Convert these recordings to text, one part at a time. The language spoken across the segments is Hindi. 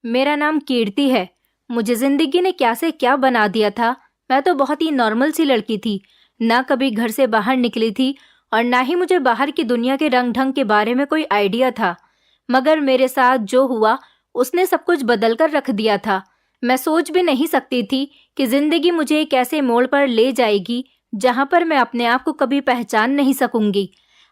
मेरा नाम कीर्ति है। मुझे जिंदगी ने क्या से क्या बना दिया था। मैं तो बहुत ही नॉर्मल सी लड़की थी, ना कभी घर से बाहर निकली थी और ना ही मुझे बाहर की दुनिया के रंग ढंग के बारे में कोई आइडिया था। मगर मेरे साथ जो हुआ उसने सब कुछ बदल कर रख दिया था। मैं सोच भी नहीं सकती थी कि जिंदगी मुझे एक ऐसे मोड़ पर ले जाएगी जहां पर मैं अपने आप को कभी पहचान नहीं सकूंगी।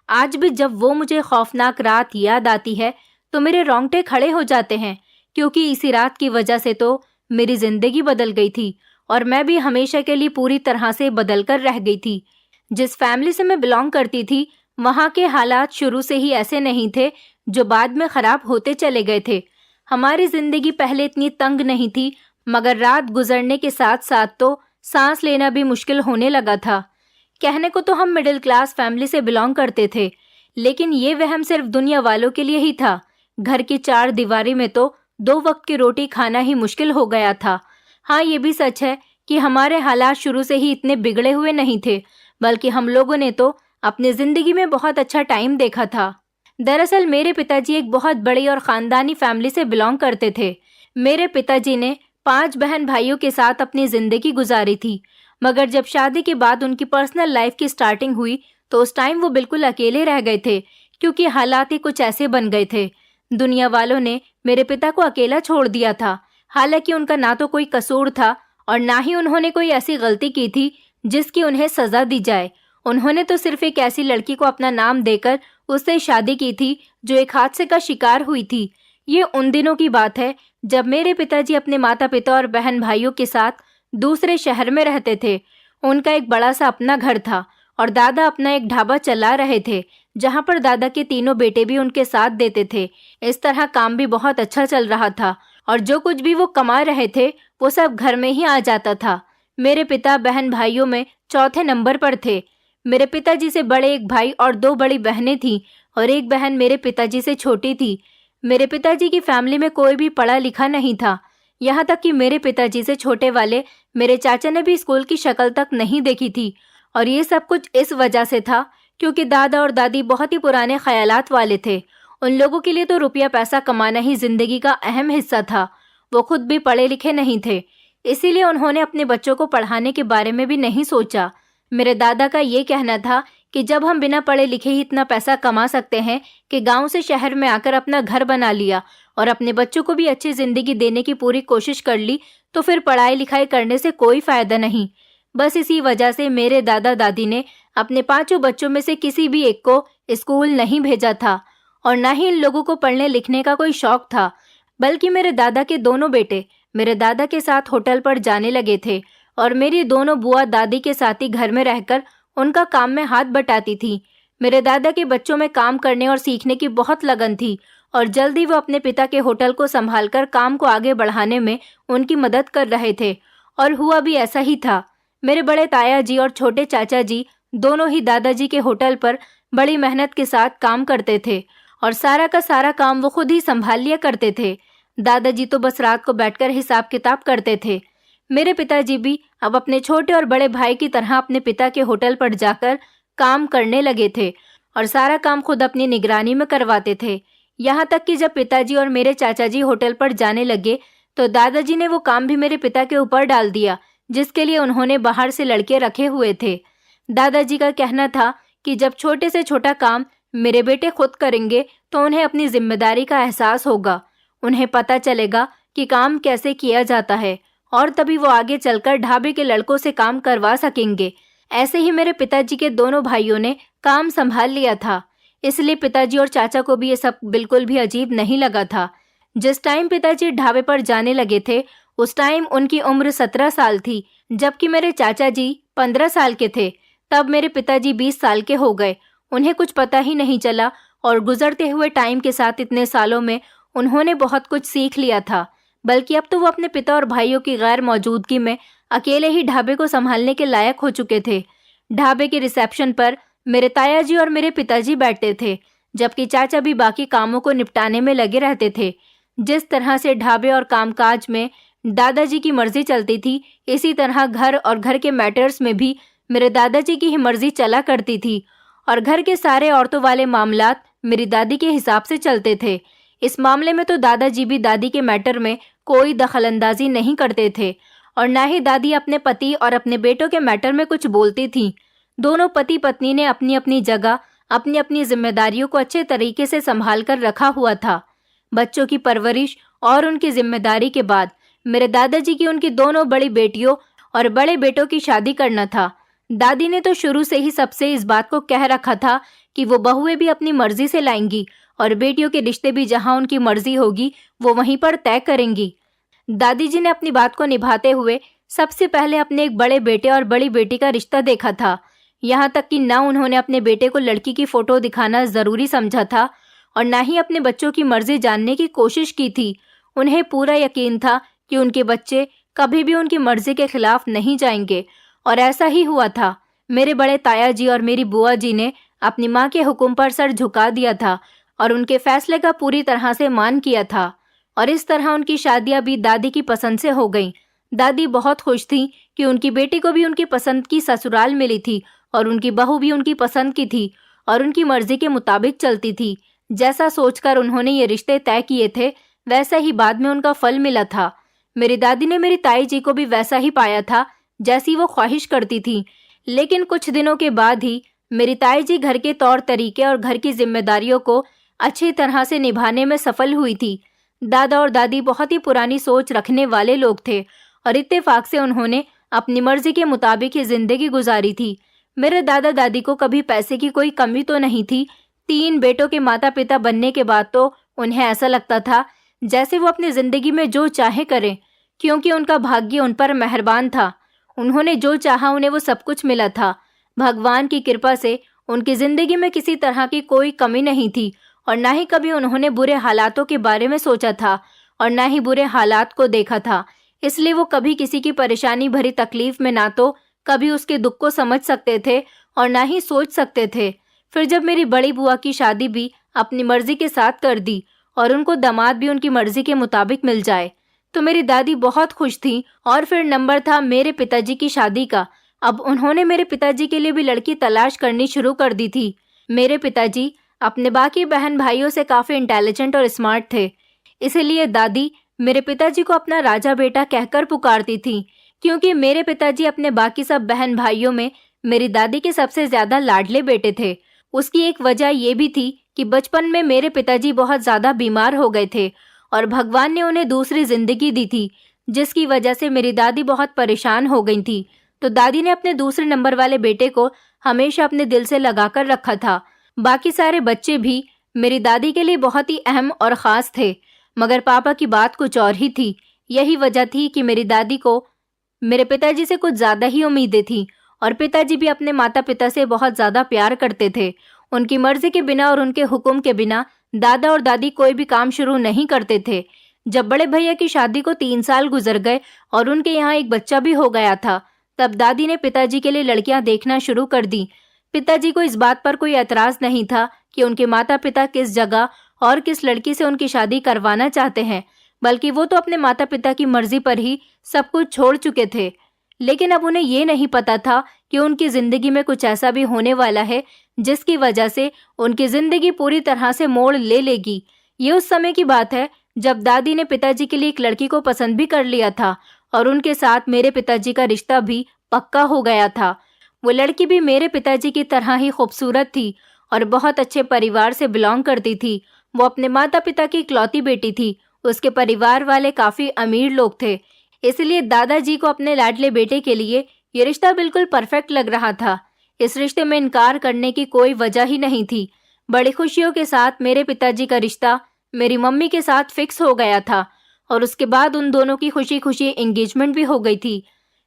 आज भी जब वो मुझे खौफनाक रात याद आती है तो मेरे रोंगटे खड़े हो जाते हैं, क्योंकि इसी रात की वजह से तो मेरी जिंदगी बदल गई थी और मैं भी हमेशा के लिए पूरी तरह से बदल कर रह गई थी। जिस फैमिली से मैं बिलोंग करती थी वहाँ के हालात शुरू से ही ऐसे नहीं थे जो बाद में खराब होते चले गए थे। हमारी जिंदगी पहले इतनी तंग नहीं थी, मगर रात गुजरने के साथ साथ तो सांस लेना भी मुश्किल होने लगा था। कहने को तो हम मिडिल क्लास फैमिली से बिलोंग करते थे, लेकिन ये वहम सिर्फ दुनिया वालों के लिए ही था। घर की चार दीवारी में तो 2 वक्त की रोटी खाना ही मुश्किल हो गया था। हाँ, ये भी सच है कि हमारे हालात शुरू से ही इतने बिगड़े हुए नहीं थे, बल्कि हम लोगों ने तो अपनी जिंदगी में बहुत अच्छा टाइम देखा था। दरअसल मेरे पिताजी एक बहुत बड़ी और खानदानी फैमिली से बिलोंग करते थे। मेरे पिताजी ने 5 बहन भाइयों के साथ अपनी जिंदगी गुजारी थी, मगर जब शादी के बाद उनकी पर्सनल लाइफ की स्टार्टिंग हुई तो उस टाइम वो बिल्कुल अकेले रह गए थे, क्योंकि हालात ही कुछ ऐसे बन गए थे। दुनिया वालों ने मेरे पिता को अकेला छोड़ दिया था। हालांकि उनका ना तो कोई कसूर था और ना ही उन्होंने कोई ऐसी गलती की थी जिसकी उन्हें सजा दी जाए। उन्होंने तो सिर्फ एक ऐसी लड़की को अपना नाम देकर उससे शादी की थी जो एक हादसे का शिकार हुई थी। ये उन दिनों की बात है जब मेरे पिताजी अपने माता पिता और बहन भाइयों के साथ दूसरे शहर में रहते थे। उनका एक बड़ा सा अपना घर था और दादा अपना एक ढाबा चला रहे थे, जहां पर दादा के तीनों बेटे भी उनके साथ देते थे। इस तरह काम भी बहुत अच्छा चल रहा था और जो कुछ भी वो कमा रहे थे वो सब घर में ही आ जाता था। मेरे पिता बहन भाइयों में चौथे नंबर पर थे। मेरे पिताजी से बड़े एक भाई और 2 बड़ी बहनें थीं और एक बहन मेरे पिताजी से छोटी थी। मेरे पिताजी की फैमिली में कोई भी पढ़ा लिखा नहीं था, यहाँ तक कि मेरे पिताजी से छोटे वाले मेरे चाचा ने भी स्कूल की शक्ल तक नहीं देखी थी। और ये सब कुछ इस वजह से था क्योंकि दादा और दादी बहुत ही पुराने ख्यालात वाले थे। उन लोगों के लिए तो रुपया पैसा कमाना ही जिंदगी का अहम हिस्सा था। वो खुद भी पढ़े लिखे नहीं थे, इसीलिए उन्होंने अपने बच्चों को पढ़ाने के बारे में भी नहीं सोचा। मेरे दादा का ये कहना था कि जब हम बिना पढ़े लिखे ही इतना पैसा कमा सकते हैं कि गांव से शहर में आकर अपना घर बना लिया और अपने बच्चों को भी अच्छी जिंदगी देने की पूरी कोशिश कर ली, तो फिर पढ़ाई लिखाई करने से कोई फायदा नहीं। बस इसी वजह से मेरे दादा दादी ने अपने 5 बच्चों में से किसी भी एक को स्कूल नहीं भेजा था और न ही इन लोगों को पढ़ने लिखने का कोई शौक था। बल्कि मेरे दादा के दोनों बेटे मेरे दादा के साथ होटल पर जाने लगे थे और मेरी दोनों बुआ दादी के साथ ही घर में रहकर उनका काम में हाथ बटाती थी। मेरे दादा के बच्चों में काम करने और सीखने की बहुत लगन थी और जल्दी वो अपने पिता के होटल को संभालकर काम को आगे बढ़ाने में उनकी मदद कर रहे थे। और हुआ भी ऐसा ही था। मेरे बड़े ताया जी और छोटे चाचा जी दोनों ही दादाजी के होटल पर बड़ी मेहनत के साथ काम करते थे और सारा का सारा काम वो खुद ही संभाल लिया करते थे। दादाजी तो बस रात को बैठकर हिसाब किताब करते थे। मेरे पिताजी भी अब अपने छोटे और बड़े भाई की तरह अपने पिता के होटल पर जाकर काम करने लगे थे और सारा काम खुद अपनी निगरानी में करवाते थे। यहाँ तक कि जब पिताजी और मेरे चाचा जी होटल पर जाने लगे तो दादाजी ने वो काम भी मेरे पिता के ऊपर डाल दिया, जिसके लिए उन्होंने बाहर से लड़के रखे हुए थे। दादाजी का कहना था कि जब छोटे से छोटा काम मेरे बेटे खुद करेंगे तो उन्हें अपनी जिम्मेदारी का एहसास होगा, उन्हें पता चलेगा कि काम कैसे किया जाता है और तभी वो आगे चलकर ढाबे के लड़कों से काम करवा सकेंगे। ऐसे ही मेरे पिताजी के दोनों भाइयों ने काम संभाल लिया था, इसलिए पिताजी और चाचा को भी ये सब बिल्कुल भी अजीब नहीं लगा था। जिस टाइम पिताजी ढाबे पर जाने लगे थे उस टाइम उनकी उम्र 17 साल थी, जबकि मेरे चाचा जी 15 साल के थे। तब मेरे पिताजी 20 साल के हो गए। उन्हें कुछ पता ही नहीं चला और गुजरते हुए टाइम के साथ इतने सालों में उन्होंने बहुत कुछ सीख लिया था। बल्कि अब तो वो अपने पिता और भाइयों की गैर मौजूदगी में अकेले ही ढाबे को संभालने के लायक हो चुके थे। ढाबे के रिसेप्शन पर मेरे ताया जी और मेरे पिताजी बैठते थे, जबकि चाचा भी बाकी कामों को निपटाने में लगे रहते थे। जिस तरह से ढाबे और कामकाज में दादाजी की मर्जी चलती थी, इसी तरह घर और घर के मैटर्स में भी मेरे दादाजी की ही मर्जी चला करती थी और घर के सारे औरतों वाले मामलात मेरी दादी के हिसाब से चलते थे। इस मामले में तो दादाजी भी दादी के मैटर में कोई दखलंदाजी नहीं करते थे और ना ही दादी अपने पति और अपने बेटों के मैटर में कुछ बोलती थी। दोनों पति पत्नी ने अपनी अपनी जगह अपनी अपनी जिम्मेदारियों को अच्छे तरीके से संभाल कर रखा हुआ था। बच्चों की परवरिश और उनकी जिम्मेदारी के बाद मेरे दादाजी की उनकी दोनों बड़ी बेटियों और बड़े बेटों की शादी करना था। दादी ने तो शुरू से ही सबसे इस बात को कह रखा था कि वो बहुएं भी अपनी मर्जी से लाएंगी और बेटियों के रिश्ते भी जहां उनकी मर्जी होगी वो वहीं पर तय करेंगी। दादी जी ने अपनी बात को निभाते हुए सबसे पहले अपने एक बड़े बेटे और बड़ी बेटी का रिश्ता देखा था। यहाँ तक कि ना उन्होंने अपने बेटे को लड़की की फोटो दिखाना जरूरी समझा था और ना ही अपने बच्चों की मर्जी जानने की कोशिश की थी। उन्हें पूरा यकीन था कि उनके बच्चे कभी भी उनकी मर्जी के खिलाफ नहीं जाएंगे और ऐसा ही हुआ था। मेरे बड़े ताया जी और मेरी बुआ जी ने अपनी माँ के हुक्म पर सर झुका दिया था और उनके फैसले का पूरी तरह से मान किया था और इस तरह उनकी शादियां भी दादी की पसंद से हो गईं। दादी बहुत खुश थी कि उनकी बेटी को भी उनकी पसंद की ससुराल मिली थी और उनकी बहू भी उनकी पसंद की थी और उनकी मर्जी के मुताबिक चलती थी। जैसा सोचकर उन्होंने ये रिश्ते तय किए थे वैसा ही बाद में उनका फल मिला था। मेरी दादी ने मेरी ताई जी को भी वैसा ही पाया था जैसी वो ख्वाहिश करती थी। लेकिन कुछ दिनों के बाद ही मेरी ताई जी घर के तौर तरीके और घर की जिम्मेदारियों को अच्छी तरह से निभाने में सफल हुई थी। दादा और दादी बहुत ही पुरानी सोच रखने वाले लोग थे और इत्तेफाक से उन्होंने अपनी मर्जी के मुताबिक ही जिंदगी गुजारी थी। मेरे दादा दादी को कभी पैसे की कोई कमी तो नहीं थी। 3 बेटों के माता पिता बनने के बाद तो उन्हें ऐसा लगता था जैसे वो अपनी जिंदगी में जो चाहे करें, क्योंकि उनका भाग्य उन पर मेहरबान था। उन्होंने जो चाहा उन्हें वो सब कुछ मिला था। भगवान की कृपा से उनकी जिंदगी में किसी तरह की कोई कमी नहीं थी और ना ही कभी उन्होंने बुरे हालातों के बारे में सोचा था और ना ही बुरे हालात को देखा था। इसलिए वो कभी किसी की परेशानी भरी तकलीफ में ना तो कभी उसके दुख को समझ सकते थे और ना ही सोच सकते थे। फिर जब मेरी बड़ी बुआ की शादी भी अपनी मर्जी के साथ कर दी और उनको दामाद भी उनकी मर्जी के मुताबिक मिल जाए तो मेरी दादी बहुत खुश थी। और फिर नंबर था मेरे पिताजी की शादी का। अब उन्होंने मेरे पिताजी के लिए भी लड़की तलाश करनी शुरू कर दी थी। मेरे पिताजी अपने बाकी बहन भाइयों से काफी इंटेलिजेंट और स्मार्ट थे, इसीलिए दादी मेरे पिताजी को अपना राजा बेटा कहकर पुकारती थी, क्योंकि मेरे पिताजी अपने बाकी सब बहन भाइयों में मेरी दादी के सबसे ज्यादा लाडले बेटे थे। उसकी एक वजह ये भी थी कि बचपन में मेरे पिताजी बहुत ज्यादा बीमार हो गए थे और भगवान ने उन्हें दूसरी जिंदगी दी थी, जिसकी वजह से मेरी दादी बहुत परेशान हो गई थी। तो दादी ने अपने दूसरे नंबर वाले बेटे को हमेशा अपने दिल से लगाकर रखा था। बाकी सारे बच्चे भी मेरी दादी के लिए बहुत ही अहम और ख़ास थे, मगर पापा की बात कुछ और ही थी। यही वजह थी कि मेरी दादी को मेरे पिताजी से कुछ ज़्यादा ही उम्मीदें थी और पिताजी भी अपने माता पिता से बहुत ज़्यादा प्यार करते थे। उनकी मर्जी के बिना और उनके हुक्म के बिना दादा और दादी कोई भी काम शुरू नहीं करते थे। जब बड़े भैया की शादी को 3 साल गुजर गए और उनके यहाँ एक बच्चा भी हो गया था, तब दादी ने पिताजी के लिए लड़कियां देखना शुरू कर दी। पिताजी को इस बात पर कोई एतराज नहीं था कि उनके माता पिता किस जगह और किस लड़की से उनकी शादी करवाना चाहते हैं, बल्कि वो तो अपने माता पिता की मर्जी पर ही सब कुछ छोड़ चुके थे। लेकिन अब उन्हें ये नहीं पता था कि उनकी जिंदगी में कुछ ऐसा भी होने वाला है जिसकी वजह से उनकी जिंदगी पूरी तरह से मोड़ ले लेगी। ये उस समय की बात है जब दादी ने पिताजी के लिए एक लड़की को पसंद भी कर लिया था और उनके साथ मेरे पिताजी का रिश्ता भी पक्का हो गया था। वो लड़की भी मेरे पिताजी की तरह ही खूबसूरत थी और बहुत अच्छे परिवार से बिलोंग करती थी। वो अपने माता पिता की इकलौती बेटी थी। उसके परिवार वाले काफी अमीर लोग थे, इसलिए दादाजी को अपने लाडले बेटे के लिए ये रिश्ता बिल्कुल परफेक्ट लग रहा था। इस रिश्ते में इनकार करने की कोई वजह ही नहीं थी। बड़ी खुशियों के साथ मेरे पिताजी का रिश्ता मेरी मम्मी के साथ फिक्स हो गया था और उसके बाद उन दोनों की खुशी खुशी एंगेजमेंट भी हो गई थी।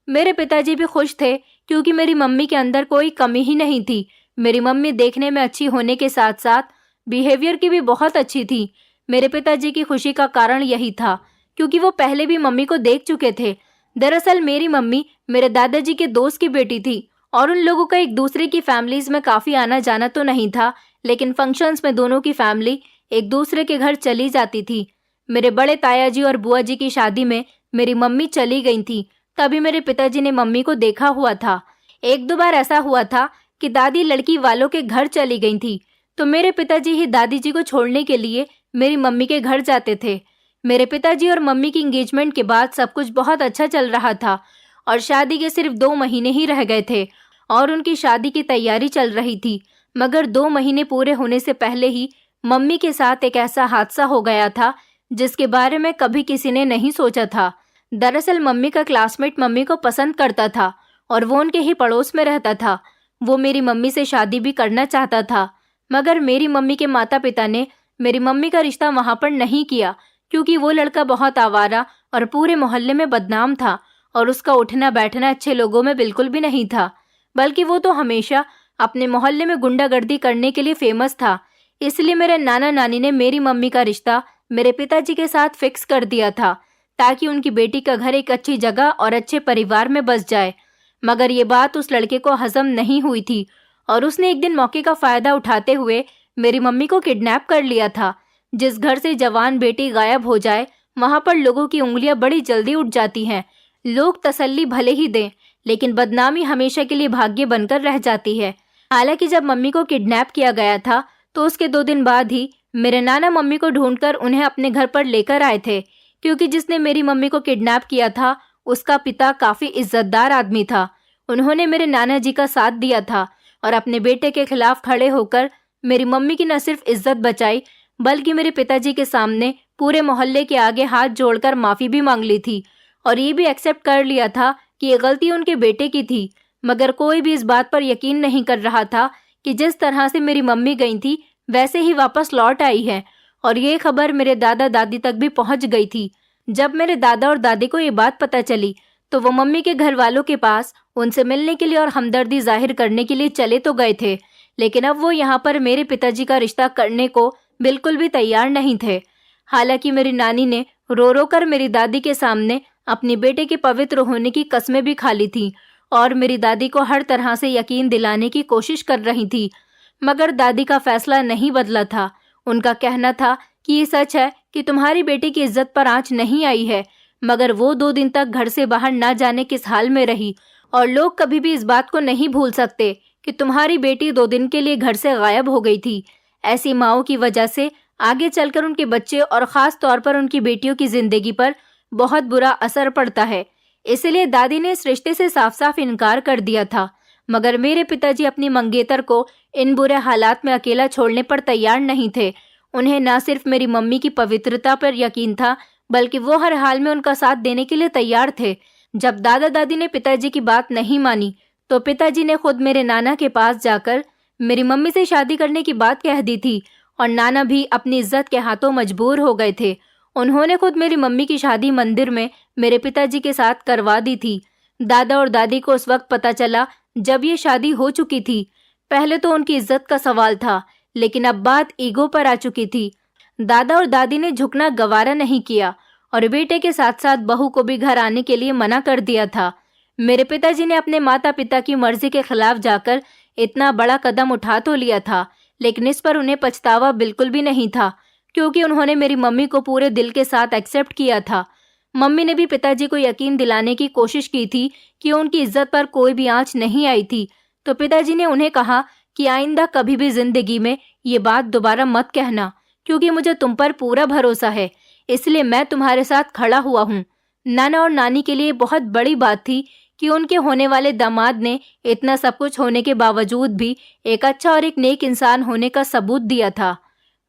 मेरे पिताजी भी खुश थे क्योंकि मेरी मम्मी के अंदर कोई कमी ही नहीं थी। मेरी मम्मी देखने में अच्छी होने के साथ साथ बिहेवियर की भी बहुत अच्छी थी। मेरे पिताजी की खुशी का कारण यही था क्योंकि वो पहले भी मम्मी को देख चुके थे। दरअसल मेरी मम्मी मेरे दादाजी के दोस्त की बेटी थी और उन लोगों का एक दूसरे की फैमिलीज में काफी आना जाना तो नहीं था, लेकिन फंक्शंस में दोनों की फैमिली एक दूसरे के घर चली जाती थी। मेरे बड़े ताया जी और बुआ जी की शादी में मेरी मम्मी चली गई थी, तभी मेरे पिताजी ने मम्मी को देखा हुआ था। 1-2 बार ऐसा हुआ था कि दादी लड़की वालों के घर चली गई थी, तो मेरे पिताजी ही दादी जी को छोड़ने के लिए मेरी मम्मी के घर जाते थे। मेरे पिताजी और मम्मी की एंगेजमेंट के बाद सब कुछ बहुत अच्छा चल रहा था और शादी के सिर्फ 2 महीने ही रह गए थे और उनकी शादी की तैयारी चल रही थी। मगर 2 महीने पूरे होने से पहले ही मम्मी के साथ एक ऐसा हादसा हो गया था जिसके बारे में कभी किसी ने नहीं सोचा था। दरअसल मम्मी का क्लासमेट मम्मी को पसंद करता था और वो उनके ही पड़ोस में रहता था। वो मेरी मम्मी से शादी भी करना चाहता था, मगर मेरी मम्मी के माता पिता ने मेरी मम्मी का रिश्ता वहाँ पर नहीं किया, क्योंकि वो लड़का बहुत आवारा और पूरे मोहल्ले में बदनाम था और उसका उठना बैठना अच्छे लोगों में बिल्कुल भी नहीं था, बल्कि वो तो हमेशा अपने मोहल्ले में गुंडागर्दी करने के लिए फेमस था। इसलिए मेरे नाना नानी ने मेरी मम्मी का रिश्ता मेरे पिताजी के साथ फिक्स कर दिया था, ताकि उनकी बेटी का घर एक अच्छी जगह और अच्छे परिवार में बस जाए। मगर ये बात उस लड़के को हजम नहीं हुई थी और उसने एक दिन मौके का फायदा उठाते हुए मेरी मम्मी को किडनैप कर लिया था। जिस घर से जवान बेटी गायब हो जाए, वहां पर लोगों की उंगलियां बड़ी जल्दी उठ जाती हैं। लोग तसल्ली भले ही दें, लेकिन बदनामी हमेशा के लिए भाग्य बनकर रह जाती है। हालांकि जब मम्मी को किडनैप किया गया था तो उसके 2 दिन बाद ही मेरे नाना मम्मी को ढूंढकर उन्हें अपने घर पर लेकर आए थे, क्योंकि जिसने मेरी मम्मी को किडनैप किया था उसका पिता काफी इज्जतदार आदमी था। उन्होंने मेरे नाना जी का साथ दिया था और अपने बेटे के खिलाफ खड़े होकर मेरी मम्मी की न सिर्फ इज्जत बचाई, बल्कि मेरे पिताजी के सामने पूरे मोहल्ले के आगे हाथ जोड़कर माफी भी मांग ली थी और ये भी एक्सेप्ट कर लिया था कि ये गलती उनके बेटे की थी। मगर कोई भी इस बात पर यकीन नहीं कर रहा था कि जिस तरह से मेरी मम्मी गई थी वैसे ही वापस लौट आई है, और ये खबर मेरे दादा दादी तक भी पहुंच गई थी। जब मेरे दादा और दादी को ये बात पता चली तो वो मम्मी के घर वालों के पास उनसे मिलने के लिए और हमदर्दी जाहिर करने के लिए चले तो गए थे, लेकिन अब वो यहाँ पर मेरे पिताजी का रिश्ता करने को बिल्कुल भी तैयार नहीं थे। हालांकि मेरी नानी ने रो रो कर मेरी दादी के सामने अपनी बेटे के पवित्र होने की कसमें भी खा ली थी और मेरी दादी को हर तरह से यकीन दिलाने की कोशिश कर रही थी। मगर दादी का फैसला नहीं बदला था। उनका कहना था कि ये सच है कि तुम्हारी बेटी की इज्जत पर आंच नहीं आई है, मगर वो 2 दिन तक घर से बाहर ना जाने किस हाल में रही और लोग कभी भी इस बात को नहीं भूल सकते कि तुम्हारी बेटी 2 दिन के लिए घर से गायब हो गई थी। ऐसी माओं की वजह से आगे चलकर उनके बच्चे और खास तौर पर उनकी बेटियों की जिंदगी पर बहुत बुरा असर पड़ता है। इसलिए दादी ने इस रिश्ते से साफ साफ इनकार कर दिया था। मगर मेरे पिताजी अपनी मंगेतर को इन बुरे हालात में अकेला छोड़ने पर तैयार नहीं थे। उन्हें न सिर्फ मेरी मम्मी की पवित्रता पर यकीन था, बल्कि वो हर हाल में उनका साथ देने के लिए तैयार थे। जब दादा दादी ने पिताजी की बात नहीं मानी तो पिताजी ने खुद मेरे नाना के पास जाकर मेरी मम्मी से शादी करने की बात कह दी थी और नाना भी अपनी इज्जत के हाथों मजबूर हो गए थे। उन्होंने खुद मेरी मम्मी की शादी मंदिर में मेरे पिताजी के साथ करवा दी थी। दादा और दादी को उस वक्त पता चला जब ये शादी हो चुकी थी। पहले तो उनकी इज्जत का सवाल था, लेकिन अब बात ईगो पर आ चुकी थी। दादा और दादी ने झुकना गवारा नहीं किया और बेटे के साथ साथ बहू को भी घर आने के लिए मना कर दिया था। मेरे पिताजी ने अपने माता पिता की मर्जी के खिलाफ जाकर इतना बड़ा कदम उठा तो लिया था, लेकिन इस पर उन्हें पछतावा बिल्कुल भी नहीं था, क्योंकि उन्होंने मेरी मम्मी को पूरे दिल के साथ एक्सेप्ट किया था। मम्मी ने भी पिताजी को यकीन दिलाने की कोशिश की थी कि उनकी इज्जत पर कोई भी आंच नहीं आई थी। तो पिताजी ने उन्हें कहा कि आइंदा कभी भी जिंदगी में ये बात दोबारा मत कहना, क्योंकि मुझे तुम पर पूरा भरोसा है, इसलिए मैं तुम्हारे साथ खड़ा हुआ हूँ। नाना और नानी के लिए बहुत बड़ी बात थी कि उनके होने वाले दामाद ने इतना सब कुछ होने के बावजूद भी एक अच्छा और एक नेक इंसान होने का सबूत दिया था।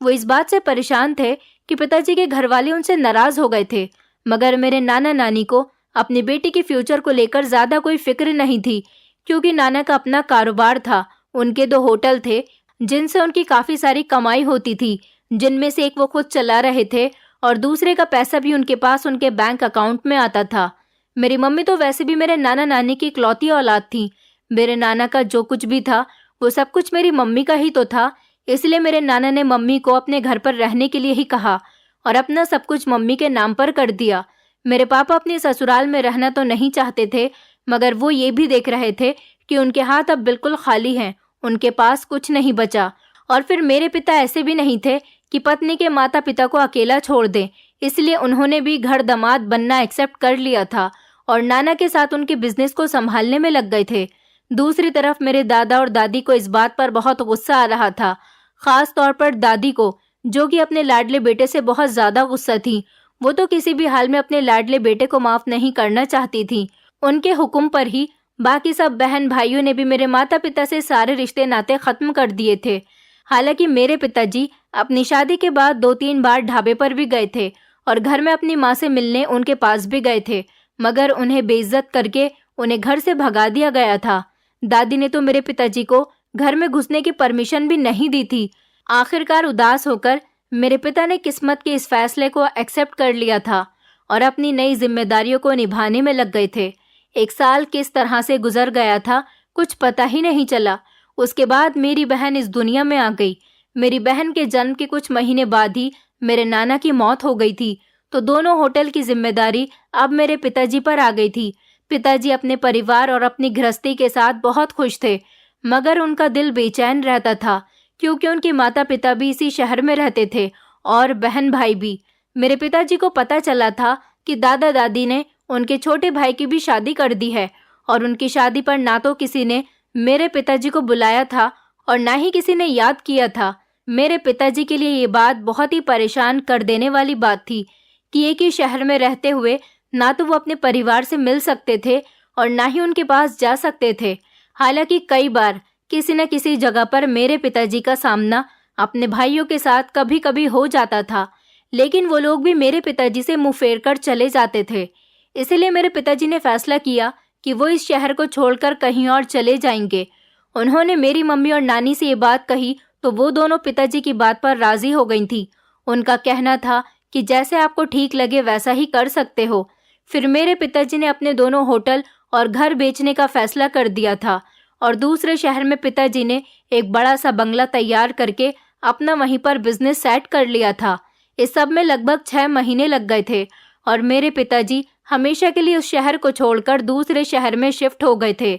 वो इस बात से परेशान थे कि पिताजी के घर वाले उनसे नाराज हो गए थे, मगर मेरे नाना नानी को अपनी बेटी के फ्यूचर को लेकर ज्यादा कोई फिक्र नहीं थी, क्योंकि नाना का अपना कारोबार था। उनके 2 होटल थे जिनसे उनकी काफी सारी कमाई होती थी, जिनमें से एक वो खुद चला रहे थे और दूसरे का पैसा भी उनके पास उनके बैंक अकाउंट में आता था। मेरी मम्मी तो वैसे भी मेरे नाना नानी की इकलौती औलाद थी। मेरे नाना का जो कुछ भी था वो सब कुछ मेरी मम्मी का ही तो था। इसलिए मेरे नाना ने मम्मी को अपने घर पर रहने के लिए ही कहा और अपना सब कुछ मम्मी के नाम पर कर दिया। मेरे पापा अपने ससुराल में रहना तो नहीं चाहते थे, मगर वो ये भी देख रहे थे कि उनके हाथ अब बिल्कुल खाली हैं, उनके पास कुछ नहीं बचा। और फिर मेरे पिता ऐसे भी नहीं थे कि पत्नी के माता पिता को अकेला छोड़ दें, इसलिए उन्होंने भी घर दामाद बनना एक्सेप्ट कर लिया था और नाना के साथ उनके बिजनेस को संभालने में लग गए थे। दूसरी तरफ मेरे दादा और दादी को इस बात पर बहुत गुस्सा आ रहा था, खास तौर पर दादी को, जो कि अपने लाडले बेटे से बहुत ज़्यादा गुस्सा थी। वो तो किसी भी हाल में अपने लाडले बेटे को माफ़ नहीं करना चाहती थी। उनके हुक्म पर ही बाकी सब बहन भाइयों ने भी मेरे माता पिता से सारे रिश्ते नाते ख़त्म कर दिए थे। हालांकि मेरे पिताजी अपनी शादी के बाद 2-3 बार ढाबे पर भी गए थे और घर में अपनी माँ से मिलने उनके पास भी गए थे, मगर उन्हें बेइज्जत करके उन्हें घर से भगा दिया गया था। दादी ने तो मेरे पिताजी को घर में घुसने की परमिशन भी नहीं दी थी। आखिरकार उदास होकर मेरे पिता ने किस्मत के इस फैसले को एक्सेप्ट कर लिया था और अपनी नई जिम्मेदारियों को निभाने में लग गए थे। 1 साल किस तरह से गुजर गया था कुछ पता ही नहीं चला। उसके बाद मेरी बहन इस दुनिया में आ गई। मेरी बहन के जन्म के कुछ महीने बाद ही मेरे नाना की मौत हो गई थी, तो दोनों होटल की जिम्मेदारी अब मेरे पिताजी पर आ गई थी। पिताजी अपने परिवार और अपनी गृहस्थी के साथ बहुत खुश थे, मगर उनका दिल बेचैन रहता था क्योंकि उनके माता पिता भी इसी शहर में रहते थे और बहन भाई भी। मेरे पिताजी को पता चला था कि दादा दादी ने उनके छोटे भाई की भी शादी कर दी है और उनकी शादी पर ना तो किसी ने मेरे पिताजी को बुलाया था और ना ही किसी ने याद किया था। मेरे पिताजी के लिए ये बात बहुत ही परेशान कर देने वाली बात थी कि एक ही शहर में रहते हुए ना तो वो अपने परिवार से मिल सकते थे और ना ही उनके पास जा सकते थे। हालांकि कई बार किसी न किसी जगह पर मेरे पिताजी का सामना अपने भाइयों के साथ कभी कभी हो जाता था, लेकिन वो लोग भी मेरे पिताजी से मुंह फेर कर चले जाते थे। इसलिए मेरे पिताजी ने फैसला किया कि वो इस शहर को छोड़कर कहीं और चले जाएंगे। उन्होंने मेरी मम्मी और नानी से ये बात कही तो वो दोनों पिताजी की बात पर राजी हो गई थी। उनका कहना था कि जैसे आपको ठीक लगे वैसा ही कर सकते हो। फिर मेरे पिताजी ने अपने दोनों होटल और घर बेचने का फैसला कर दिया था और दूसरे शहर में पिताजी ने एक बड़ा सा बंगला तैयार करके अपना वहीं पर बिजनेस सेट कर लिया था। इस सब में लगभग 6 महीने लग गए थे और मेरे पिताजी हमेशा के लिए उस शहर को छोड़कर दूसरे शहर में शिफ्ट हो गए थे।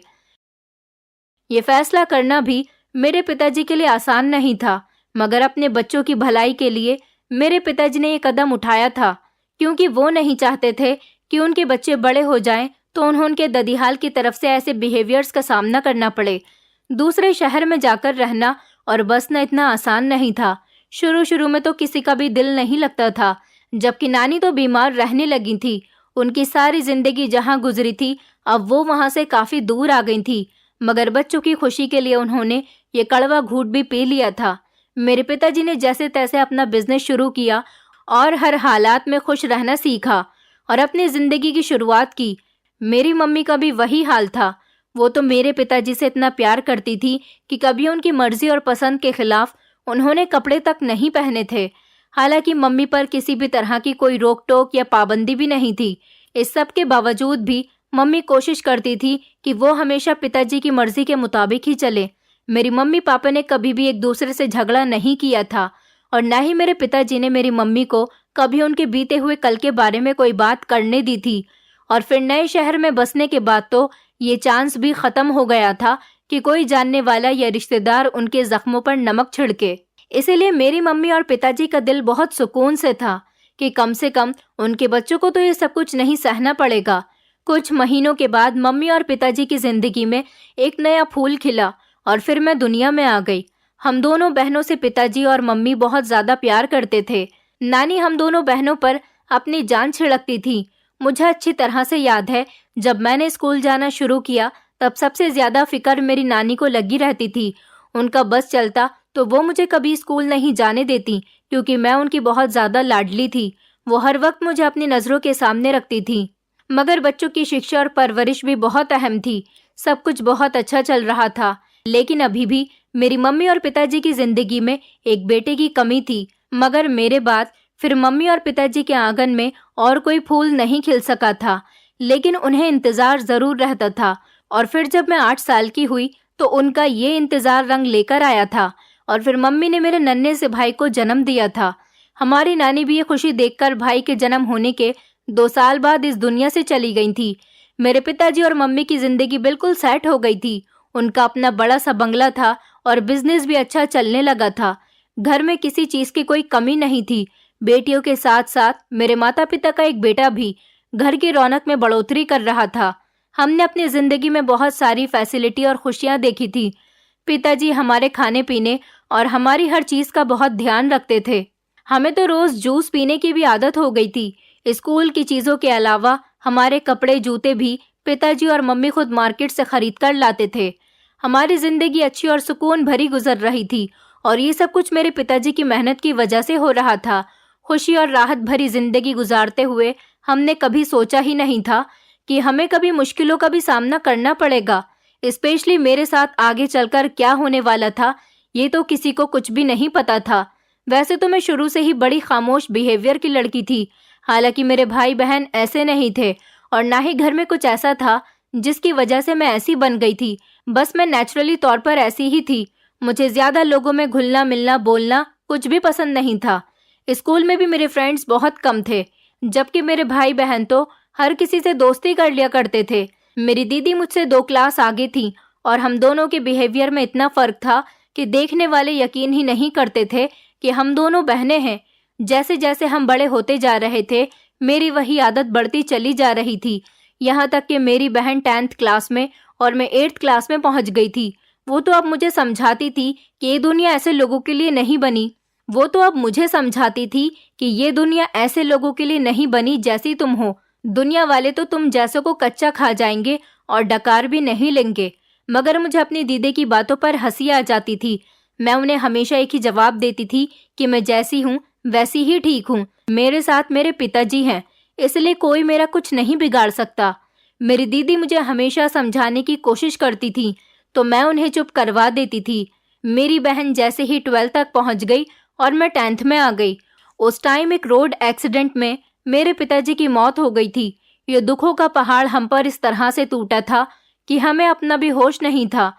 ये फैसला करना भी मेरे पिताजी के लिए आसान नहीं था, मगर अपने बच्चों की भलाई के लिए मेरे पिताजी ने ये कदम उठाया था, क्योंकि वो नहीं चाहते थे कि उनके बच्चे बड़े हो जाएं तो उन्हें उनके ददीहाल की तरफ से ऐसे बिहेवियर्स का सामना करना पड़े। दूसरे शहर में जाकर रहना और बसना इतना आसान नहीं था। शुरू शुरू में तो किसी का भी दिल नहीं लगता था, जबकि नानी तो बीमार रहने लगी थी। उनकी सारी जिंदगी जहां गुजरी थी अब वो वहां से काफी दूर आ गई थी, मगर बच्चों की खुशी के लिए उन्होंने ये कड़वा घूंट भी पी लिया था। मेरे पिताजी ने जैसे तैसे अपना बिजनेस शुरू किया और हर हालात में खुश रहना सीखा और अपनी जिंदगी की शुरुआत की। मेरी मम्मी का भी वही हाल था। वो तो मेरे पिताजी से इतना प्यार करती थी कि कभी उनकी मर्जी और पसंद के खिलाफ उन्होंने कपड़े तक नहीं पहने थे। हालांकि मम्मी पर किसी भी तरह की कोई रोक टोक या पाबंदी भी नहीं थी। इस सब के बावजूद भी मम्मी कोशिश करती थी कि वो हमेशा पिताजी की मर्जी के मुताबिक ही चले। मेरी मम्मी पापा ने कभी भी एक दूसरे से झगड़ा नहीं किया था और ना ही मेरे पिताजी ने मेरी मम्मी को कभी उनके बीते हुए कल के बारे में कोई बात करने दी थी। और फिर नए शहर में बसने के बाद तो ये चांस भी खत्म हो गया था कि कोई जानने वाला या रिश्तेदार उनके जख्मों पर नमक छिड़के। इसीलिए मेरी मम्मी और पिताजी का दिल बहुत सुकून से था कि कम से कम उनके बच्चों को तो ये सब कुछ नहीं सहना पड़ेगा। कुछ महीनों के बाद मम्मी और पिताजी की जिंदगी में एक नया फूल खिला और फिर मैं दुनिया में आ गई। हम दोनों बहनों से पिताजी और मम्मी बहुत ज्यादा प्यार करते थे। नानी हम दोनों बहनों पर अपनी जान छिड़कती थी। मुझे अच्छी तरह से याद है, जब मैंने स्कूल जाना शुरू किया तब सबसे ज्यादा फिक्र मेरी नानी को लगी रहती थी। उनका बस चलता तो वो मुझे कभी स्कूल नहीं जाने देती, क्योंकि मैं उनकी बहुत ज्यादा लाडली थी। वो हर वक्त मुझे अपनी नजरों के सामने रखती थी। मगर बच्चों की शिक्षा और परवरिश भी बहुत अहम थी। सब कुछ बहुत अच्छा चल रहा था, लेकिन अभी भी मेरी मम्मी और पिताजी की जिंदगी में एक बेटे की कमी थी। मगर मेरे बाद फिर मम्मी और पिताजी के आंगन में और कोई फूल नहीं खिल सका था, लेकिन उन्हें इंतजार जरूर रहता था। और फिर जब मैं 8 साल की हुई तो उनका ये इंतजार रंग लेकर आया था और फिर मम्मी ने मेरे नन्हे से भाई को जन्म दिया था। हमारी नानी भी ये खुशी देखकर भाई के जन्म होने के 2 साल बाद इस दुनिया से चली गई थी। मेरे पिताजी और मम्मी की जिंदगी बिल्कुल सेट हो गई थी। उनका अपना बड़ा सा बंगला था और बिजनेस भी अच्छा चलने लगा था। घर में किसी चीज की कोई कमी नहीं थी। बेटियों के साथ साथ मेरे माता पिता का एक बेटा भी घर की रौनक में बढ़ोतरी कर रहा था। हमने अपनी जिंदगी में बहुत सारी फैसिलिटी और खुशियां देखी थी। पिताजी हमारे खाने पीने और हमारी हर चीज का बहुत ध्यान रखते थे। हमें तो रोज जूस पीने की भी आदत हो गई थी। स्कूल की चीजों के अलावा हमारे कपड़े जूते भी पिताजी और मम्मी खुद मार्केट से खरीद कर लाते थे। हमारी जिंदगी अच्छी और सुकून भरी गुजर रही थी और ये सब कुछ मेरे पिताजी की मेहनत की वजह से हो रहा था। खुशी और राहत भरी जिंदगी गुजारते हुए हमने कभी सोचा ही नहीं था कि हमें कभी मुश्किलों का भी सामना करना पड़ेगा। स्पेशली मेरे साथ आगे चलकर क्या होने वाला था, ये तो किसी को कुछ भी नहीं पता था। वैसे तो मैं शुरू से ही बड़ी खामोश बिहेवियर की लड़की थी। हालांकि मेरे भाई बहन ऐसे नहीं थे और ना ही घर में कुछ ऐसा था जिसकी वजह से मैं ऐसी बन गई थी। बस मैं नेचुरली तौर पर ऐसी ही थी। मुझे ज्यादा लोगों में घुलना मिलना बोलना कुछ भी पसंद नहीं था। स्कूल में भी मेरे फ्रेंड्स बहुत कम थे, जबकि मेरे भाई बहन तो हर किसी से दोस्ती कर लिया करते थे। मेरी दीदी मुझसे 2 क्लास आगे थी और हम दोनों के बिहेवियर में इतना फर्क था कि देखने वाले यकीन ही नहीं करते थे कि हम दोनों बहनें हैं। जैसे जैसे हम बड़े होते जा रहे थे, मेरी वही आदत बढ़ती चली जा रही थी। यहाँ तक कि मेरी बहन 10th क्लास में और मैं 8th क्लास में पहुँच गई थी। वो तो अब मुझे समझाती थी कि ये दुनिया ऐसे लोगों के लिए नहीं बनी। ऐसे लोगों के लिए नहीं बनी जैसी तुम हो। दुनिया वाले तो तुम जैसों को कच्चा खा जाएंगे और डकार भी नहीं लेंगे। मगर मुझे अपनी दीदी की बातों पर हंसी आ जाती थी। मैं उन्हें हमेशा एक ही जवाब देती थी कि मैं जैसी हूँ वैसी ही ठीक हूँ। मेरे साथ मेरे पिताजी हैं, इसलिए कोई मेरा कुछ नहीं बिगाड़ सकता। मेरी दीदी मुझे हमेशा समझाने की कोशिश करती थी तो मैं उन्हें चुप करवा देती थी। मेरी बहन जैसे ही 12th तक पहुंच गई और मैं 10th में आ गई, उस टाइम एक रोड एक्सीडेंट में मेरे पिताजी की मौत हो गई थी। ये दुखों का पहाड़ हम पर इस तरह से टूटा था कि हमें अपना भी होश नहीं था।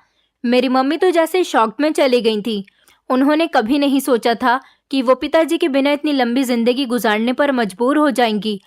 मेरी मम्मी तो जैसे शॉक में चली गई थी। उन्होंने कभी नहीं सोचा था कि वो पिताजी के बिना इतनी लंबी जिंदगी गुजारने पर मजबूर हो जाएंगी।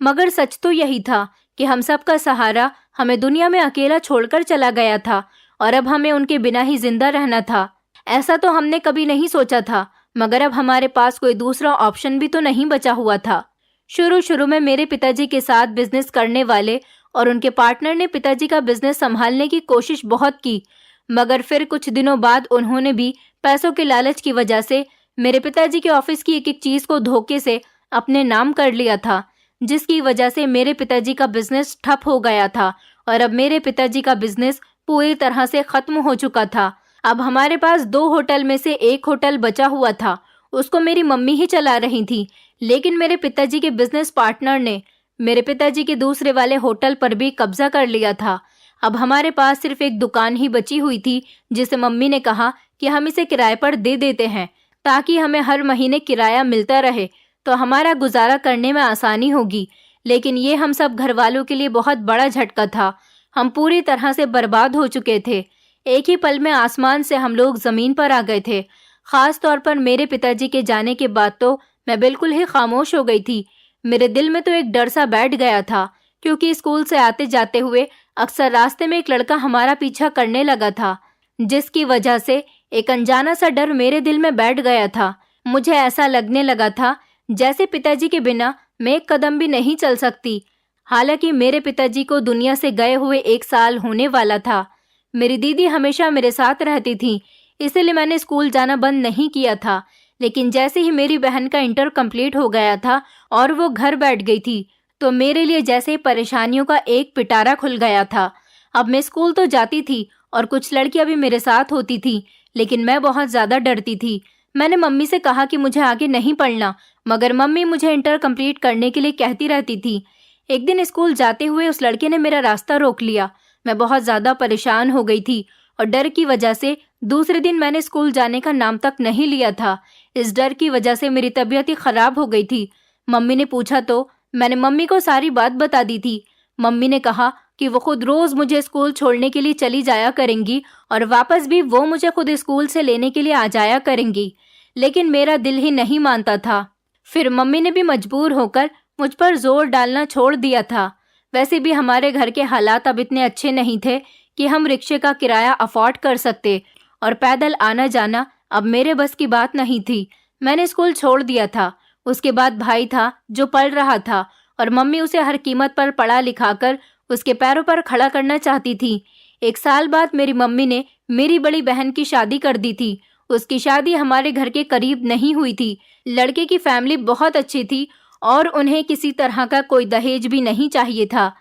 मगर सच तो यही था कि हम सब का सहारा हमें दुनिया में अकेला छोड़कर चला गया था और अब हमें उनके बिना ही जिंदा रहना था। ऐसा तो हमने कभी नहीं सोचा था, मगर अब हमारे पास कोई दूसरा ऑप्शन भी तो नहीं बचा हुआ था। शुरू में मेरे पिताजी के साथ बिजनेस करने वाले और उनके पार्टनर ने पिताजी का बिजनेस संभालने की कोशिश बहुत की, मगर फिर कुछ दिनों बाद उन्होंने भी पैसों के लालच की वजह से मेरे पिताजी के ऑफिस की एक एक चीज को धोखे से अपने नाम कर लिया था, जिसकी वजह से मेरे पिताजी का बिजनेस ठप हो गया था और अब मेरे पिताजी का बिजनेस पूरी तरह से खत्म हो चुका था। अब हमारे पास 2 होटल में से एक होटल बचा हुआ था, उसको मेरी मम्मी ही चला रही थी। लेकिन मेरे पिताजी के बिजनेस पार्टनर ने मेरे पिताजी के दूसरे वाले होटल पर भी कब्जा कर लिया था। अब हमारे पास सिर्फ एक दुकान ही बची हुई थी, जिसे मम्मी ने कहा कि हम इसे किराए पर दे देते हैं ताकि हमें हर महीने किराया मिलता रहे तो हमारा गुजारा करने में आसानी होगी। लेकिन ये हम सब घर वालों के लिए बहुत बड़ा झटका था। हम पूरी तरह से बर्बाद हो चुके थे। एक ही पल में आसमान से हम लोग जमीन पर आ गए थे। खास तौर पर मेरे पिताजी के जाने के बाद तो मैं बिल्कुल ही खामोश हो गई थी। मेरे दिल में तो एक डर सा बैठ गया था, क्योंकि स्कूल से आते जाते हुए अक्सर रास्ते में एक लड़का हमारा पीछा करने लगा था, जिसकी वजह से एक अनजाना सा डर मेरे दिल में बैठ गया था। मुझे ऐसा लगने लगा था जैसे पिताजी के बिना मैं एक कदम भी नहीं चल सकती। हालांकि मेरे पिताजी को दुनिया से गए हुए 1 साल होने वाला था। मेरी दीदी हमेशा मेरे साथ रहती थी, इसलिए मैंने स्कूल जाना बंद नहीं किया था। लेकिन जैसे ही मेरी बहन का इंटर कंप्लीट हो गया था और वो घर बैठ गई थी, तो मेरे लिए जैसे परेशानियों का एक पिटारा खुल गया था। अब मैं स्कूल तो जाती थी और कुछ लड़कियां भी मेरे साथ होती थी, लेकिन मैं बहुत ज्यादा डरती थी। मैंने मम्मी से कहा कि मुझे आगे नहीं पढ़ना, मगर मम्मी मुझे इंटर कंप्लीट करने के लिए कहती रहती थी। एक दिन स्कूल जाते हुए उस लड़के ने मेरा रास्ता रोक लिया। मैं बहुत ज्यादा परेशान हो गई थी और डर की वजह से दूसरे दिन मैंने स्कूल जाने का नाम तक नहीं लिया था। इस डर की वजह से मेरी तबीयत ही खराब हो गई थी। मम्मी ने पूछा तो मैंने मम्मी को सारी बात बता दी थी। मम्मी ने कहा कि वो खुद रोज मुझे स्कूल छोड़ने के लिए चली जाया करेंगी और वापस भी वो मुझे खुद स्कूल से लेने के लिए आ जाया करेंगी। लेकिन मेरा दिल ही नहीं मानता था। फिर मम्मी ने भी मजबूर होकर मुझ पर जोर डालना छोड़ दिया था। वैसे भी हमारे घर के हालात अब इतने अच्छे नहीं थे कि हम रिक्शे का किराया अफोर्ड कर सकते, और पैदल आना जाना अब मेरे बस की बात नहीं थी। मैंने स्कूल छोड़ दिया था। उसके बाद भाई था जो पढ़ रहा था और मम्मी उसे हर कीमत पर पढ़ा लिखाकर उसके पैरों पर खड़ा करना चाहती थी। 1 साल बाद मेरी मम्मी ने मेरी बड़ी बहन की शादी कर दी थी। उसकी शादी हमारे घर के करीब नहीं हुई थी। लड़के की फैमिली बहुत अच्छी थी और उन्हें किसी तरह का कोई दहेज भी नहीं चाहिए था।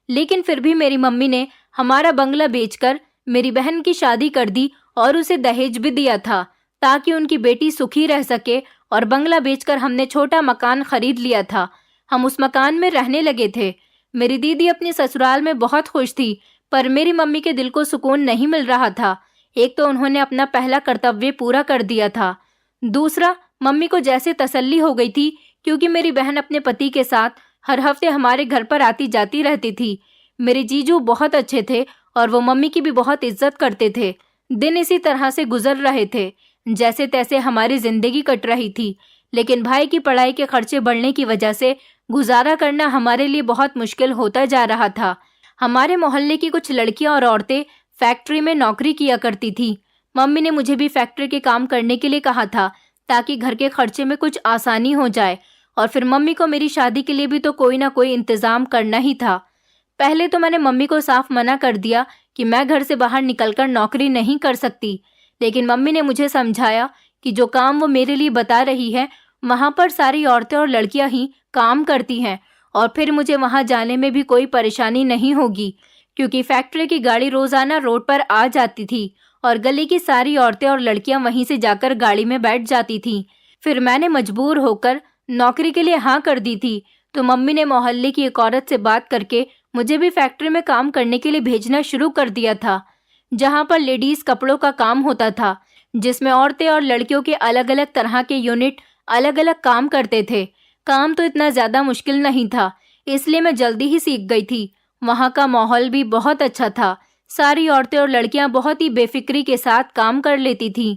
लेकिन फिर भी मेरी मम्मी ने हमारा बंगला बेचकर मेरी बहन की शादी कर दी और उसे दहेज भी दिया था ताकि उनकी बेटी सुखी रह सके। और बंगला बेचकर हमने छोटा मकान खरीद लिया था। हम उस मकान में रहने लगे थे। मेरी दीदी अपने ससुराल में बहुत खुश थी, पर मेरी मम्मी के दिल को सुकून नहीं मिल रहा था। एक तो उन्होंने अपना पहला कर्तव्य पूरा कर दिया था, दूसरा मम्मी को जैसे तसल्ली हो गई थी क्योंकि मेरी बहन अपने पति के साथ हर हफ्ते हमारे घर पर आती जाती रहती थी। मेरे जीजू बहुत अच्छे थे और वो मम्मी की भी बहुत इज्जत करते थे। दिन इसी तरह से गुजर रहे थे, जैसे तैसे हमारी जिंदगी कट रही थी। लेकिन भाई की पढ़ाई के खर्चे बढ़ने की वजह से गुजारा करना हमारे लिए बहुत मुश्किल होता जा रहा था। हमारे मोहल्ले की कुछ लड़कियां और औरतें फैक्ट्री में नौकरी किया करती थी। मम्मी ने मुझे भी फैक्ट्री के काम करने के लिए कहा था ताकि घर के खर्चे में कुछ आसानी हो जाए। और फिर मम्मी को मेरी शादी के लिए भी तो कोई ना कोई इंतजाम करना ही था। पहले तो मैंने मम्मी को साफ मना कर दिया कि मैं घर से बाहर निकलकर नौकरी नहीं कर सकती, लेकिन मम्मी ने मुझे समझाया कि जो काम वो मेरे लिए बता रही है वहाँ पर सारी औरतें और लड़कियाँ ही काम करती हैं और फिर मुझे वहाँ जाने में भी कोई परेशानी नहीं होगी, क्योंकि फैक्ट्री की गाड़ी रोजाना रोड पर आ जाती थी और गली की सारी औरतें और लड़कियां वहीं से जाकर गाड़ी में बैठ जाती थीं। फिर मैंने मजबूर होकर नौकरी के लिए हाँ कर दी थी। तो मम्मी ने मोहल्ले की एक औरत से बात करके मुझे भी फैक्ट्री में काम करने के लिए भेजना शुरू कर दिया था, जहाँ पर लेडीज कपड़ों का काम होता था, जिसमें औरतें और लड़कियों के अलग अलग तरह के यूनिट अलग अलग काम करते थे। काम तो इतना ज्यादा मुश्किल नहीं था, इसलिए मैं जल्दी ही सीख गई थी। वहाँ का माहौल भी बहुत अच्छा था। सारी औरतें और लड़कियां बहुत ही बेफिक्री के साथ काम कर लेती थीं।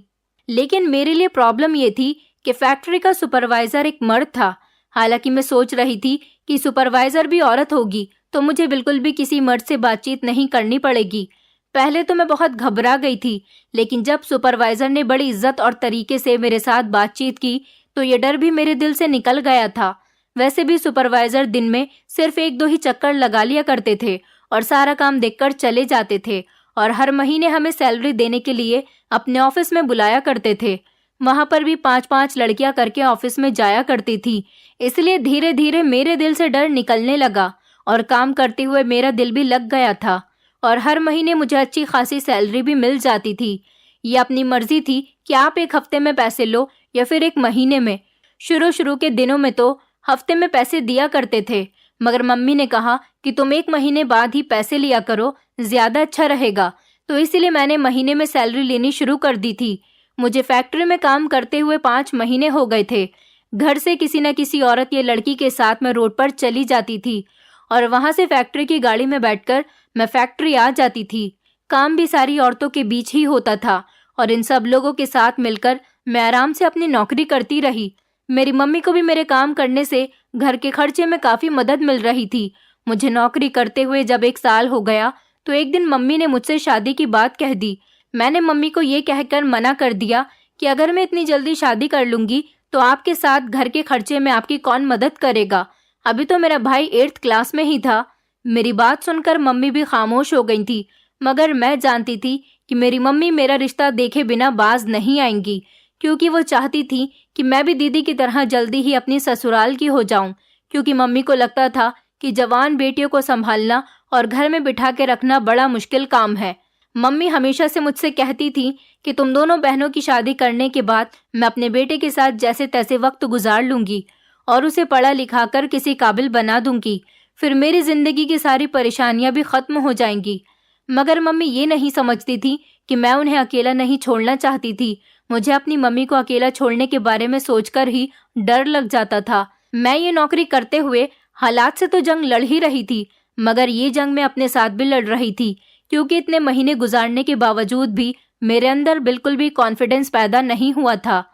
लेकिन मेरे लिए प्रॉब्लम ये थी कि फैक्ट्री का सुपरवाइजर एक मर्द था। हालांकि मैं सोच रही थी कि सुपरवाइजर भी औरत होगी तो मुझे बिल्कुल भी किसी मर्द से बातचीत नहीं करनी पड़ेगी। पहले तो मैं बहुत घबरा गई थी, लेकिन जब सुपरवाइजर ने बड़ी इज्जत और तरीके से मेरे साथ बातचीत की तो ये डर भी मेरे दिल से निकल गया था। वैसे भी सुपरवाइजर दिन में सिर्फ 1-2 ही चक्कर लगा लिया करते थे और सारा काम देखकर चले जाते थे और हर महीने हमें सैलरी देने के लिए अपने ऑफिस में बुलाया करते थे। वहां पर भी 5-5 लड़कियां करके ऑफिस में जाया करती थी। इसलिए धीरे धीरे मेरे दिल से डर निकलने लगा और काम करते हुए मेरा दिल भी लग गया था और हर महीने मुझे अच्छी खासी सैलरी भी मिल जाती थी। ये अपनी मर्जी थी कि आप 1 हफ्ते में पैसे लो या फिर 1 महीने में। शुरू के दिनों में तो हफ्ते में पैसे दिया करते थे, मगर मम्मी ने कहा कि तुम 1 महीने बाद ही पैसे लिया करो, ज्यादा अच्छा रहेगा। तो इसीलिए मैंने महीने में सैलरी लेनी शुरू कर दी थी। मुझे फैक्ट्री में काम करते हुए 5 महीने हो गए थे। घर से किसी न किसी औरत या लड़की के साथ मैं रोड पर चली जाती थी और वहां से फैक्ट्री की गाड़ी में बैठकर मैं फैक्ट्री आ जाती थी। काम भी सारी औरतों के बीच ही होता था और इन सब लोगों के साथ मिलकर मैं आराम से अपनी नौकरी करती रही। मेरी मम्मी को भी मेरे काम करने से घर के खर्चे में काफी मदद मिल रही थी। मुझे नौकरी करते हुए जब 1 साल हो गया तो एक दिन मम्मी ने मुझसे शादी की बात कह दी। मैंने मम्मी को ये कहकर मना कर दिया कि अगर मैं इतनी जल्दी शादी कर लूंगी तो आपके साथ घर के खर्चे में आपकी कौन मदद करेगा। अभी तो मेरा भाई 8th क्लास में ही था। मेरी बात सुनकर मम्मी भी खामोश हो गई थी, मगर मैं जानती थी कि मेरी मम्मी मेरा रिश्ता देखे बिना बाज नहीं आएंगी, क्योंकि वो चाहती थी कि मैं भी दीदी की तरह जल्दी ही अपनी ससुराल की हो जाऊं। क्योंकि मम्मी को लगता था कि जवान बेटियों को संभालना और घर में बिठा के रखना बड़ा मुश्किल काम है। मम्मी हमेशा से मुझसे कहती थी कि तुम दोनों बहनों की शादी करने के बाद मैं अपने बेटे के साथ जैसे तैसे वक्त गुजार लूंगी और उसे पढ़ा लिखा कर किसी काबिल बना दूंगी, फिर मेरी जिंदगी की सारी परेशानियां भी खत्म हो जाएंगी। मगर मम्मी ये नहीं समझती थी कि मैं उन्हें अकेला नहीं छोड़ना चाहती थी। मुझे अपनी मम्मी को अकेला छोड़ने के बारे में सोचकर ही डर लग जाता था। मैं ये नौकरी करते हुए हालात से तो जंग लड़ ही रही थी, मगर ये जंग मैं अपने साथ भी लड़ रही थी, क्योंकि इतने महीने गुजारने के बावजूद भी मेरे अंदर बिल्कुल भी कॉन्फिडेंस पैदा नहीं हुआ था।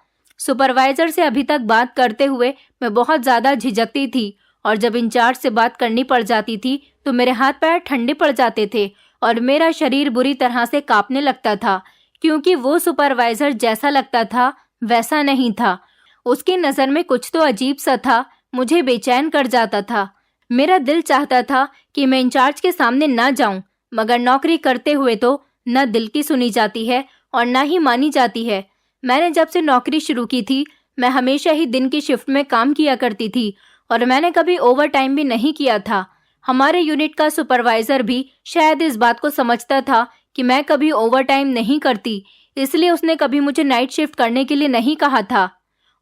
सुपरवाइजर से अभी तक बात करते हुए मैं बहुत ज्यादा झिझकती थी और जब इंचार्ज से बात करनी पड़ जाती थी तो मेरे हाथ पैर ठंडे पड़ जाते थे और मेरा शरीर बुरी तरह से कांपने लगता था, क्योंकि वो सुपरवाइजर जैसा लगता था वैसा नहीं था। उसकी नज़र में कुछ तो अजीब सा था, मुझे बेचैन कर जाता था। मेरा दिल चाहता था कि मैं इंचार्ज के सामने ना जाऊं, मगर नौकरी करते हुए तो न दिल की सुनी जाती है और न ही मानी जाती है। मैंने जब से नौकरी शुरू की थी, मैं हमेशा ही दिन की शिफ्ट में काम किया करती थी और मैंने कभी ओवर टाइम भी नहीं किया था। हमारे यूनिट का सुपरवाइजर भी शायद इस बात को समझता था कि मैं कभी ओवर टाइम नहीं करती, इसलिए उसने कभी मुझे नाइट शिफ्ट करने के लिए नहीं कहा था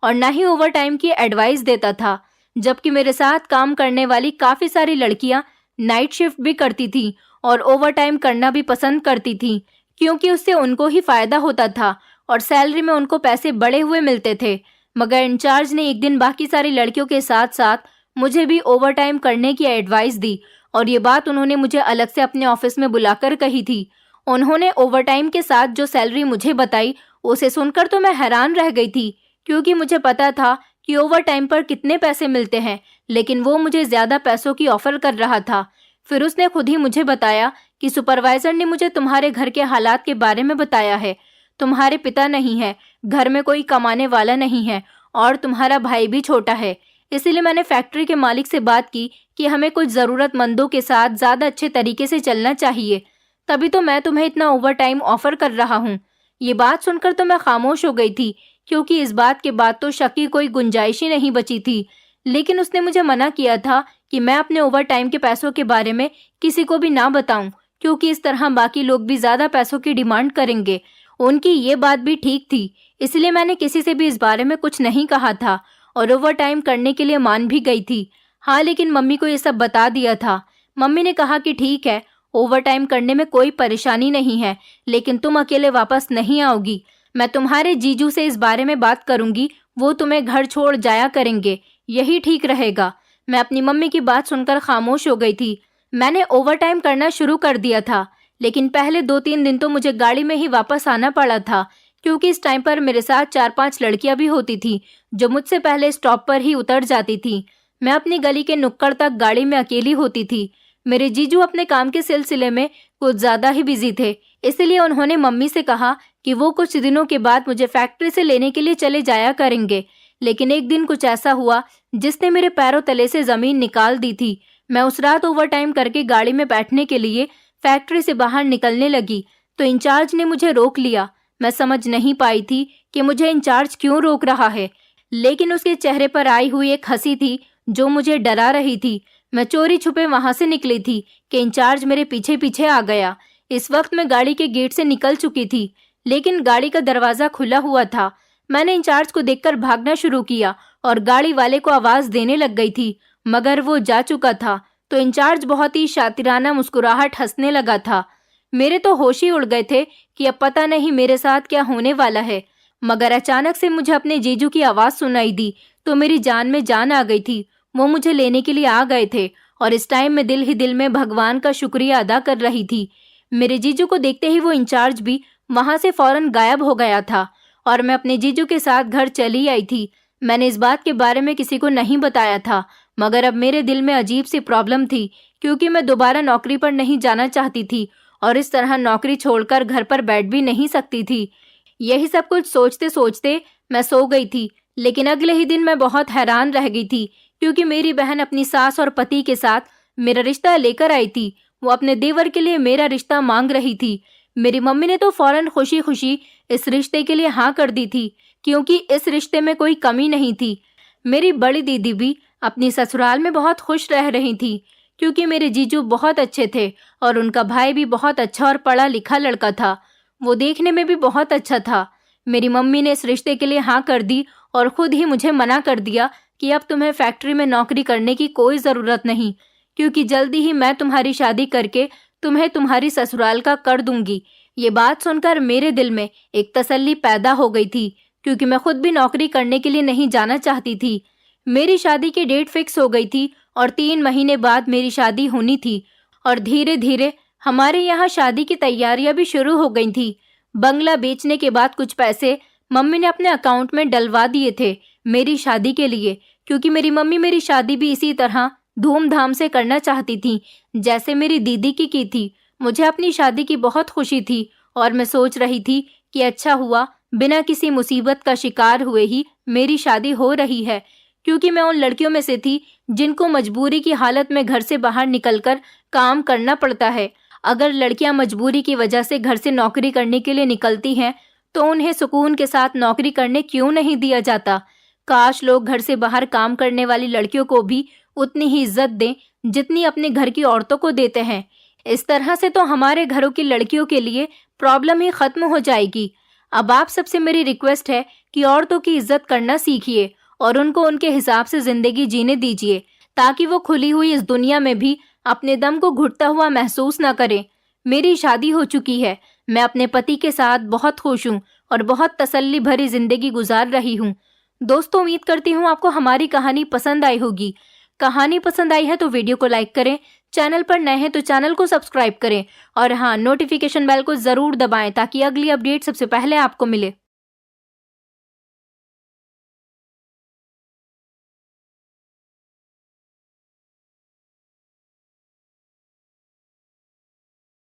और ना ही ओवर टाइम की एडवाइस देता था। जबकि मेरे साथ काम करने वाली काफ़ी सारी लड़कियां नाइट शिफ्ट भी करती थी और ओवर टाइम करना भी पसंद करती थी, क्योंकि उससे उनको ही फ़ायदा होता था और सैलरी में उनको पैसे बढ़े हुए मिलते थे। मगर इंचार्ज ने एक दिन बाकी सारी लड़कियों के साथ साथ मुझे भी ओवर टाइम करने की एडवाइस दी और ये बात उन्होंने मुझे अलग से अपने ऑफिस में बुलाकर कही थी। उन्होंने ओवर टाइम के साथ जो सैलरी मुझे बताई, उसे सुनकर तो मैं हैरान रह गई थी, क्योंकि मुझे पता था कि ओवर टाइम पर कितने पैसे मिलते हैं, लेकिन वो मुझे ज़्यादा पैसों की ऑफ़र कर रहा था। फिर उसने खुद ही मुझे बताया कि सुपरवाइज़र ने मुझे तुम्हारे घर के हालात के बारे में बताया है। तुम्हारे पिता नहीं है, घर में कोई कमाने वाला नहीं है और तुम्हारा भाई भी छोटा है। इसीलिए मैंने फैक्ट्री के मालिक से बात की कि हमें कुछ ज़रूरतमंदों के साथ ज़्यादा अच्छे तरीके से चलना चाहिए, तभी तो मैं तुम्हें इतना ओवर टाइम ऑफ़र कर रहा हूँ। ये बात सुनकर तो मैं खामोश हो गई थी, क्योंकि इस बात के बाद तो शक की कोई गुंजाइश ही नहीं बची थी। लेकिन उसने मुझे मना किया था कि मैं अपने ओवर टाइम के पैसों के बारे में किसी को भी ना बताऊं, क्योंकि इस तरह बाकी लोग भी ज़्यादा पैसों की डिमांड करेंगे। उनकी ये बात भी ठीक थी, इसलिए मैंने किसी से भी इस बारे में कुछ नहीं कहा था और ओवर टाइम करने के लिए मान भी गई थी। हाँ, लेकिन मम्मी को ये सब बता दिया था। मम्मी ने कहा कि ठीक है, ओवर टाइम करने में कोई परेशानी नहीं है, लेकिन तुम अकेले वापस नहीं आओगी। मैं तुम्हारे जीजू से इस बारे में बात करूंगी, वो तुम्हें घर छोड़ जाया करेंगे, यही ठीक रहेगा। मैं अपनी मम्मी की बात सुनकर खामोश हो गई थी। मैंने ओवर टाइम करना शुरू कर दिया था, लेकिन पहले 2-3 दिन तो मुझे गाड़ी में ही वापस आना पड़ा था, क्योंकि इस टाइम पर मेरे साथ 4-5 लड़कियां भी होती थी जो मुझसे पहले स्टॉप पर ही उतर जाती थी। मैं अपनी गली के नुक्कड़ तक गाड़ी में अकेली होती थी। मेरे जीजू अपने काम के सिलसिले में कुछ ज़्यादा ही बिजी थे, इसलिए उन्होंने मम्मी से कहा कि वो कुछ दिनों के बाद मुझे फैक्ट्री से लेने के लिए चले जाया करेंगे। लेकिन एक दिन कुछ ऐसा हुआ जिसने मेरे पैरों तले से ज़मीन निकाल दी थी। मैं उस रात ओवर टाइम करके गाड़ी में बैठने के लिए फैक्ट्री से बाहर निकलने लगी तो इंचार्ज ने मुझे रोक लिया। मैं समझ नहीं पाई थी कि मुझे इंचार्ज क्यों रोक रहा है, लेकिन उसके चेहरे पर आई हुई एक हंसी थी जो मुझे डरा रही थी। मैं चोरी छुपे वहां से निकली थी कि इंचार्ज मेरे पीछे पीछे आ गया। इस वक्त मैं गाड़ी के गेट से निकल चुकी थी, लेकिन गाड़ी का दरवाजा खुला हुआ था। मैंने इंचार्ज को देखकर भागना शुरू किया और गाड़ी वाले को आवाज देने लग गई थी, मगर वो जा चुका था। तो इंचार्ज बहुत ही शातिराना मुस्कुराहट हंसने लगा था। मेरे तो होश ही उड़ गए थे कि अब पता नहीं मेरे साथ क्या होने वाला है। मगर अचानक से मुझे अपने जीजू की आवाज सुनाई दी तो मेरी जान में जान आ गई थी। वो मुझे लेने के लिए आ गए थे और इस टाइम में दिल ही दिल में भगवान का शुक्रिया अदा कर रही थी। मेरे जीजू को देखते ही वो इंचार्ज भी वहां से फौरन गायब हो गया था और मैं अपने जीजू के साथ घर चली आई थी। मैंने इस बात के बारे में किसी को नहीं बताया था, मगर अब मेरे दिल में अजीब सी प्रॉब्लम थी, क्योंकि मैं दोबारा नौकरी पर नहीं जाना चाहती थी और इस तरह नौकरी छोड़कर घर पर बैठ भी नहीं सकती थी। यही सब कुछ सोचते सोचते मैं सो गई थी। लेकिन अगले ही दिन मैं बहुत हैरान रह गई थी, क्योंकि मेरी बहन अपनी सास और पति के साथ मेरा रिश्ता लेकर आई थी। वो अपने देवर के लिए मेरा रिश्ता मांग रही थी। मेरी मम्मी ने तो फौरन खुशी खुशी इस रिश्ते के लिए हाँ कर दी थी, क्योंकि इस रिश्ते में कोई कमी नहीं थी। मेरी बड़ी दीदी भी अपनी ससुराल में बहुत खुश रह रही थी, क्योंकि मेरे जीजू बहुत अच्छे थे और उनका भाई भी बहुत अच्छा और पढ़ा लिखा लड़का था। वो देखने में भी बहुत अच्छा था। मेरी मम्मी ने इस रिश्ते के लिए हाँ कर दी और खुद ही मुझे मना कर दिया कि अब तुम्हें फैक्ट्री में नौकरी करने की कोई ज़रूरत नहीं, क्योंकि जल्दी ही मैं तुम्हारी शादी करके तुम्हें तुम्हारी ससुराल का कर दूंगी। ये बात सुनकर मेरे दिल में एक तसल्ली पैदा हो गई थी, क्योंकि मैं खुद भी नौकरी करने के लिए नहीं जाना चाहती थी। मेरी शादी की डेट फिक्स हो गई थी और 3 महीने बाद मेरी शादी होनी थी और धीरे धीरे हमारे यहाँ शादी की तैयारियां भी शुरू हो गई थी। बंगला बेचने के बाद कुछ पैसे मम्मी ने अपने अकाउंट में डलवा दिए थे मेरी शादी के लिए, क्योंकि मेरी मम्मी मेरी शादी भी इसी तरह धूमधाम से करना चाहती थी जैसे मेरी दीदी की थी। मुझे अपनी शादी की बहुत खुशी थी और मैं सोच रही थी कि अच्छा हुआ बिना किसी मुसीबत का शिकार हुए ही मेरी शादी हो रही है, क्योंकि मैं उन लड़कियों में से थी जिनको मजबूरी की हालत में घर से बाहर निकलकर काम करना पड़ता है। अगर लड़कियां मजबूरी की वजह से घर से नौकरी करने के लिए निकलती हैं तो उन्हें सुकून के साथ नौकरी करने क्यों नहीं दिया जाता? काश लोग घर से बाहर काम करने वाली लड़कियों को भी उतनी ही इज्जत दें जितनी अपने घर की औरतों को देते हैं। इस तरह से तो हमारे घरों की लड़कियों के लिए प्रॉब्लम ही खत्म हो जाएगी। अब आप सबसे मेरी रिक्वेस्ट है कि औरतों की इज्जत करना सीखिए और उनको उनके हिसाब से जिंदगी जीने दीजिए, ताकि वो खुली हुई इस दुनिया में भी अपने दम को घुटता हुआ महसूस ना करें। मेरी शादी हो चुकी है, मैं अपने पति के साथ बहुत खुश हूँ और बहुत तसल्ली भरी जिंदगी गुजार रही हूँ। दोस्तों, उम्मीद करती हूँ आपको हमारी कहानी पसंद आई होगी। कहानी पसंद आई है तो वीडियो को लाइक करें, चैनल पर नए हैं तो चैनल को सब्सक्राइब करें और हाँ, नोटिफिकेशन बेल को जरूर दबाएं ताकि अगली अपडेट सबसे पहले आपको मिले।